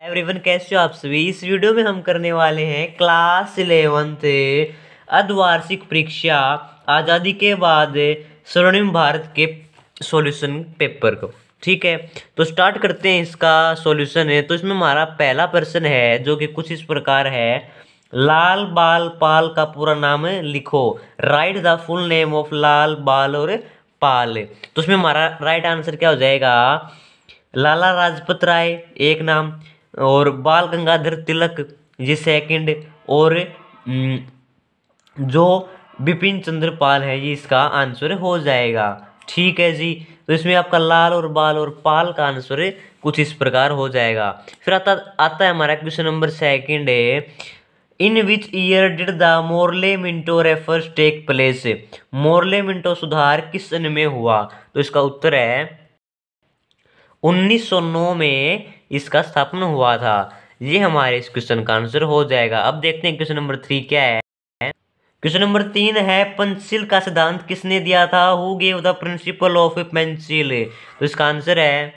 Everyone, कैसे हो आप सभी। इस वीडियो में हम करने वाले हैं क्लास 11th अर्धवार्षिक परीक्षा आज़ादी के बाद स्वर्णिम भारत के सॉल्यूशन पेपर को। ठीक है, तो स्टार्ट करते हैं। इसका सॉल्यूशन है तो इसमें हमारा पहला प्रश्न है जो कि कुछ इस प्रकार है। लाल बाल पाल का पूरा नाम लिखो। Write the full name of Lal Bal और पाल। तो उसमें हमारा राइट आंसर क्या हो जाएगा। लाला लाजपत राय एक नाम, और बाल गंगाधर तिलक ये सेकंड, और जो बिपिन चंद्र पाल है ये इसका आंसर हो जाएगा। ठीक है जी, तो इसमें आपका लाल और बाल और पाल का आंसर कुछ इस प्रकार हो जाएगा। फिर आता है हमारा क्वेश्चन नंबर सेकंड है। In which year did the Morley Minto reforms take place. Morley Minto सुधार किस सन में हुआ। तो इसका उत्तर है 1909 में इसका स्थापना हुआ था। ये हमारे इस क्वेश्चन का आंसर हो जाएगा। अब देखते हैं क्वेश्चन नंबर 3 क्या है। क्वेश्चन नंबर 3 है, पेंसिल का सिद्धांत किसने दिया था। Who gave the principle of pencil. तो इसका आंसर है,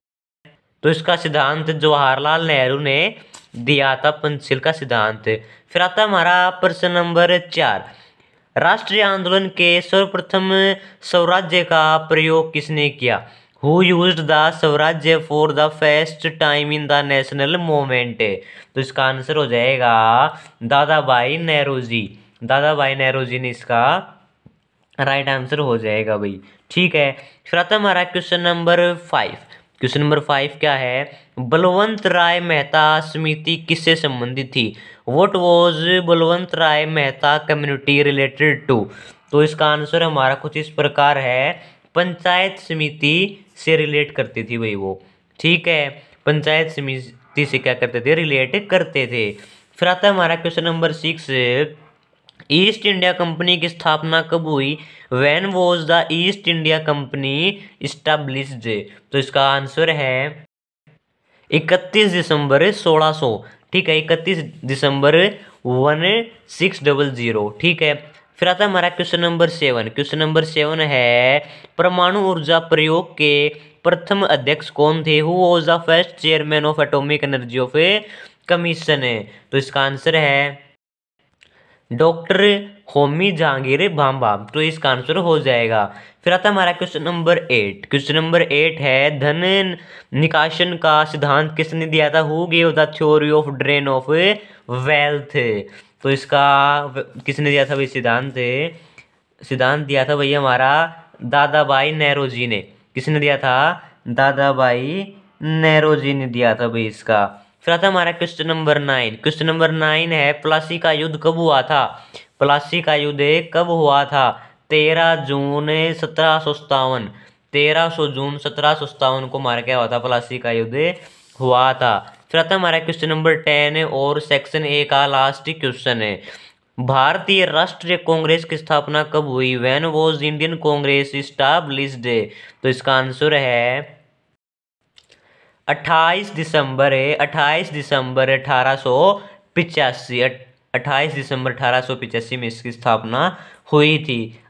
तो इसका सिद्धांत जवाहरलाल नेहरू ने दिया था, पेंसिल का सिद्धांत। फिर आता है हमारा प्रश्न नंबर 4। राष्ट्रीय आंदोलन के सर्वप्रथम स्वराज्य का प्रयोग किसने किया। हु यूज्ड द स्वराज्य for the first time in the national movement. तो इसका आंसर हो जाएगा दादा भाई नेहरू जी। दादा भाई नेहरू जी ने इसका राइट आंसर हो जाएगा भाई। ठीक है, फिर आता है हमारा क्वेश्चन नंबर 5। क्वेश्चन नंबर 5 क्या है। बलवंत राय मेहता समिति किससे संबंधित थी। What was Balwant Rai Mehta community related to. तो इसका आंसर हमारा कुछ इस प्रकार है, पंचायत समिति से रिलेट करती थी भाई वो। ठीक है, पंचायत समिति से क्या करते थे, रिलेट करते थे। फिर आता है हमारा question number 6। East India company की स्थापना कब हुई। When was the east India company established. तो इसका आंसर है 31 दिसंबर 1600। ठीक है, 31 दिसंबर 1600। ठीक है, फिर आता है हमारा क्वेश्चन नंबर 7। क्वेश्चन नंबर 7 है, परमाणु ऊर्जा प्रयोग के प्रथम अध्यक्ष कौन थे। Who was the first chairman of atomic energy of commission. तो इसका आंसर है डॉक्टर होमी जहांगीर भाभा। तो इसका आंसर हो जाएगा। फिर आता है हमारा क्वेश्चन नंबर 8। क्वेश्चन नंबर 8 है, धन निकासन का सिद्धांत किसने दिया था। Who gave the theory of drain of wealth. तो इसका किसने दिया था भाई सिद्धांत। सिद्धांत दिया था भैया हमारा दादा भाई नेहरू जी ने। किसने दिया था, दादा भाई नेहरू जी ने दिया था भाई इसका। फिर आता है हमारा क्वेश्चन नंबर 9। क्वेश्चन नंबर 9 है, प्लासी का युद्ध कब हुआ था। प्लासी का युद्ध कब हुआ था। 13 जून 1757। 13 जून 1757 को हमारा क्या हुआ था, प्लासी का युद्ध हुआ था। फिर आता है हमारा क्वेश्चन नंबर 10 और सेक्शन ए का लास्ट क्वेश्चन है। भारतीय राष्ट्रीय कांग्रेस की स्थापना कब हुई। When was Indian Congress established. तो इसका आंसर है 28 दिसंबर 1885। 28 दिसंबर 1885 में इसकी स्थापना हुई थी।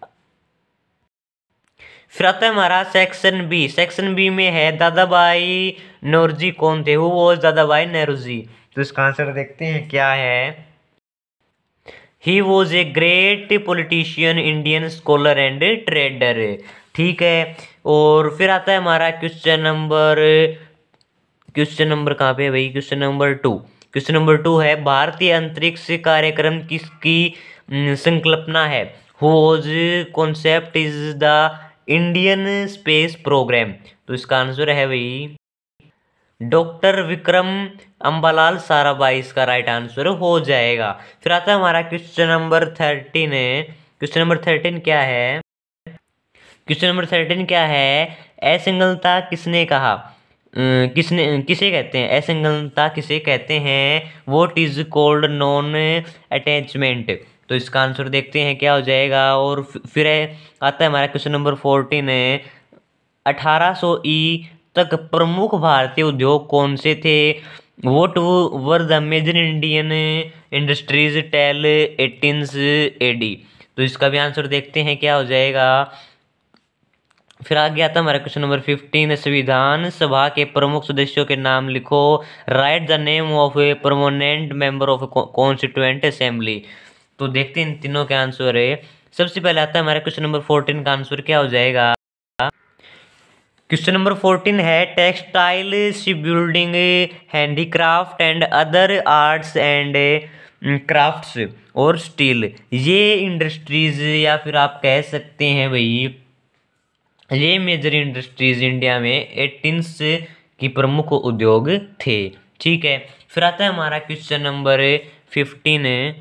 फिर आता है हमारा सेक्शन बी। सेक्शन बी में है, दादा भाई नौरोजी कौन थे। हु वॉज दादा भाई नेहरू जी। तो इसका आंसर देखते हैं क्या है। He was a great politician, Indian scholar and trader. ठीक है, और फिर आता है हमारा क्वेश्चन नंबर कहाँ पे है भाई, क्वेश्चन नंबर 2। क्वेश्चन नंबर 2 है, भारतीय अंतरिक्ष कार्यक्रम किसकी संकल्पना है। Whose concept is the Indian space program. तो इसका आंसर है भाई डॉक्टर विक्रम अंबालाल साराभाई। इसका राइट आंसर हो जाएगा। फिर आता है हमारा क्वेश्चन नंबर 13 है। क्वेश्चन नंबर 13 क्या है। क्वेश्चन नंबर 13 क्या है, असंगतता किसने कहा। किसे कहते हैं, असंगतता किसे कहते हैं। What is called non attachment. तो इसका आंसर देखते हैं क्या हो जाएगा। और फिर आता है हमारा क्वेश्चन नंबर 14 है, 1800 ई तक प्रमुख भारतीय उद्योग कौन से थे। What were the major Indian industries till 18 AD। तो इसका भी आंसर देखते हैं क्या हो जाएगा। फिर आगे आता है हमारा क्वेश्चन नंबर 15, संविधान सभा के प्रमुख सदस्यों के नाम लिखो। Write the name of a permanent member of constituent assembly. तो देखते हैं इन तीनों के आंसर है। सबसे पहले आता है हमारा क्वेश्चन नंबर 14 का आंसर क्या हो जाएगा। क्वेश्चन नंबर 14 है textile, ship building, handicraft and other arts and crafts और स्टील। ये इंडस्ट्रीज या फिर आप कह सकते हैं भाई ये मेजर इंडस्ट्रीज इंडिया में 18 की प्रमुख उद्योग थे। ठीक है, फिर आता है हमारा क्वेश्चन नंबर 15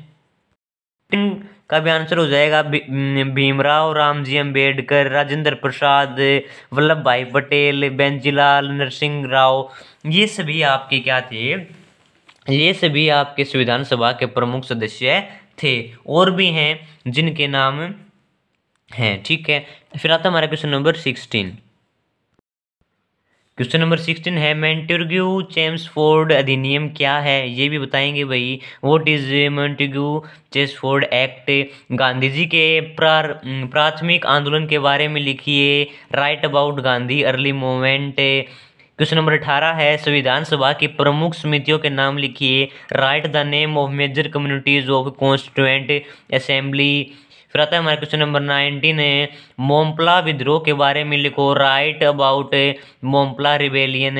का भी आंसर हो जाएगा भीमराव रामजी अंबेडकर, राजेंद्र प्रसाद, वल्लभ भाई पटेल, बेंजीलाल नरसिंह राव। ये सभी आपके क्या थे, ये सभी आपके संविधान सभा के प्रमुख सदस्य थे। और भी हैं जिनके नाम हैं। ठीक है, फिर आता है हमारा क्वेश्चन नंबर 16। क्वेश्चन नंबर 16 है मॉन्टेग्यू चेम्सफोर्ड अधिनियम क्या है, ये भी बताएंगे भाई। What is Montagu Chelmsford act. Gandhi ji के प्राथमिक आंदोलन के बारे में लिखिए। Write about Gandhi early movement. Question number 18 है संविधान सभा की प्रमुख समितियों के नाम लिखिए। Write the name of major communities of constituent assembly. फिर आता है हमारा क्वेश्चन नंबर 19 है मोम्पला विद्रोह के बारे में लिखो। Write about Moplah rebellion.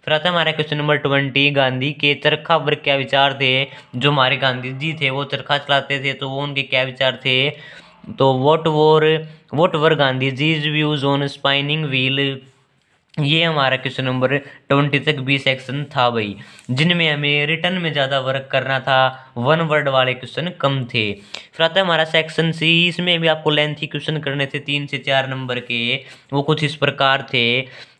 फिर आता है हमारा क्वेश्चन नंबर 20 गांधी के चरखा पर क्या विचार थे। जो हमारे गांधी जी थे वो चरखा चलाते थे, तो वो उनके क्या विचार थे। तो what were Gandhi ji's views on spinning wheel. ये हमारा क्वेश्चन नंबर 20 तक भी सेक्शन था भाई, जिनमें हमें रिटर्न में ज़्यादा वर्क करना था, वन वर्ड वाले क्वेश्चन कम थे। फिर आता है हमारा सेक्शन सी, इसमें भी आपको लेंथी क्वेश्चन करने थे 3 से 4 नंबर के। वो कुछ इस प्रकार थे।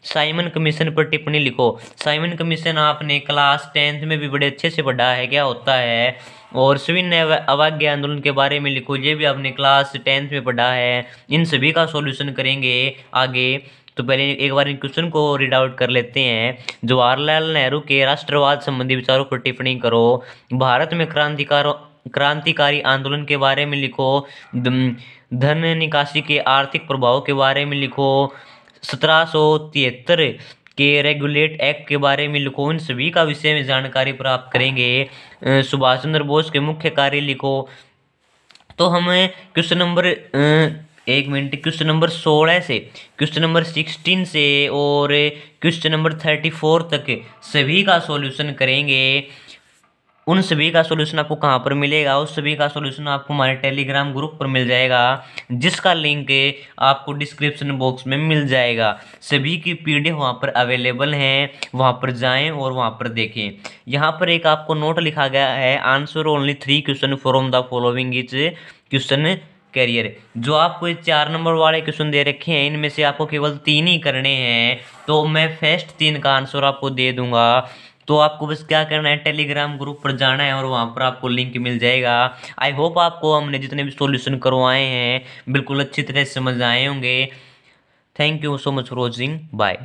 साइमन कमीशन पर टिप्पणी लिखो। साइमन कमीशन आपने क्लास 10th में भी बड़े अच्छे से पढ़ा है क्या होता है। और सविनय अवज्ञा आंदोलन के बारे में लिखो, ये भी आपने क्लास 10th में पढ़ा है। इन सभी का सॉल्यूशन करेंगे आगे। तो पहले एक बार इन क्वेश्चन को रीड आउट कर लेते हैं। जवाहरलाल नेहरू के राष्ट्रवाद संबंधी विचारों पर टिप्पणी करो। भारत में क्रांतिकारी आंदोलन के बारे में लिखो। धन निकासी के आर्थिक प्रभाव के बारे में लिखो। 1773 के रेगुलेट एक्ट के बारे में लिखो। इन सभी का विषय में जानकारी प्राप्त करेंगे। सुभाष चंद्र बोस के मुख्य कार्य लिखो। तो हमें क्वेश्चन नंबर क्वेश्चन नंबर 16 से क्वेश्चन नंबर 16 से और क्वेश्चन नंबर 34 तक सभी का सॉल्यूशन करेंगे। उन सभी का सॉल्यूशन आपको कहाँ पर मिलेगा, उस सभी का सॉल्यूशन आपको हमारे टेलीग्राम ग्रुप पर मिल जाएगा, जिसका लिंक आपको डिस्क्रिप्शन बॉक्स में मिल जाएगा। सभी की पीडीएफ वहाँ पर अवेलेबल हैं, वहाँ पर जाएं और वहाँ पर देखें। यहाँ पर एक आपको नोट लिखा गया है answer only 3 question from the following is question carrier. जो आपको 4 नंबर वाले क्वेश्चन दे रखे हैं, इनमें से आपको केवल 3 ही करने हैं। तो मैं फर्स्ट 3 का आंसर आपको दे दूंगा। तो आपको बस क्या करना है, टेलीग्राम ग्रुप पर जाना है और वहाँ पर आपको लिंक मिल जाएगा। आई होप आपको हमने जितने भी सॉल्यूशन करवाए हैं बिल्कुल अच्छी तरह समझ आए होंगे। Thank you so much for watching, bye.